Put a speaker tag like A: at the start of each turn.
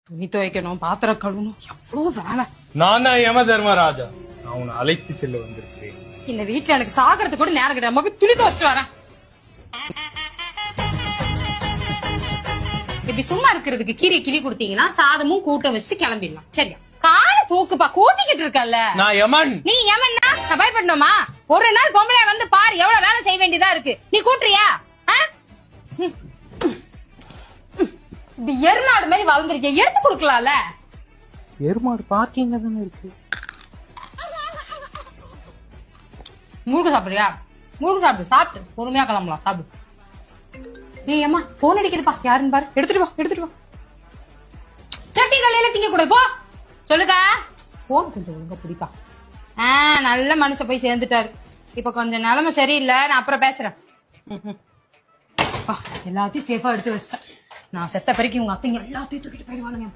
A: துணி துவைக்கணும், பாத்திரம் கழுவணும், எவ்வளவு வேலை.
B: நான் தான் யம தர்மராஜா. நான் உன்னை அழைத்து செல்ல வந்திருக்கிறேன்.
A: இந்த வீட்டுல எனக்கு சாகிறதுக்கு கூட நேரம் கிடையாது. போய் துணி துவைச்சிட்டு வரேன். இப்படி சும்மா இருக்கிறதுக்கு கீரை கிளி கொடுத்தீங்கன்னா சாதமும் கூட்டம் வச்சுட்டு கிளம்பிடலாம். சரியா? கால தூக்குப்பா, கூட்டிக்கிட்டு இருக்கல்ல.
B: நான் யமன்.
A: நீ யமன்னா நான் பயப்படணுமா? ஒரு நாள் பொம்பளைய வந்து பாரு, எவ்வளவு வேலை செய்ய வேண்டியதா இருக்கு. நீ கூட்டுறியா? இப்படி எருமாடு மாதிரி வளர்ந்துருக்கேன், எடுத்து கொடுக்கலாம்ல.
B: எருமாடு பார்க்கிங்க தானே இருக்கு.
A: முழுக்க சாப்பிடுறியா? முழுக்க சாப்பிடு. சாப்பிட்டு பொறுமையா கிளம்பலாம். சாப்பிடு. ஏய் அம்மா, போன் அடிக்குதுப்பா. யாருன்னு பாரு. எடுத்துட்டு வா, எடுத்துட்டு வா. சட்டி கல்லையில திங்க கூட போ. சொல்லுக்கா. போன் கொஞ்சம் ஒழுங்கா பிடிப்பா. நல்ல மனுஷன் போய் சேர்ந்துட்டாரு. இப்ப கொஞ்சம் நிலைமை சரியில்லை, நான் அப்புறம் பேசுறேன். எல்லாத்தையும் சேஃபா எடுத்து வச்சிட்டேன். நான் செத்த பிறகு உங்க அத்தைங்க எல்லாத்தையும் தூக்கிட்டு போயிடுவானுங்க.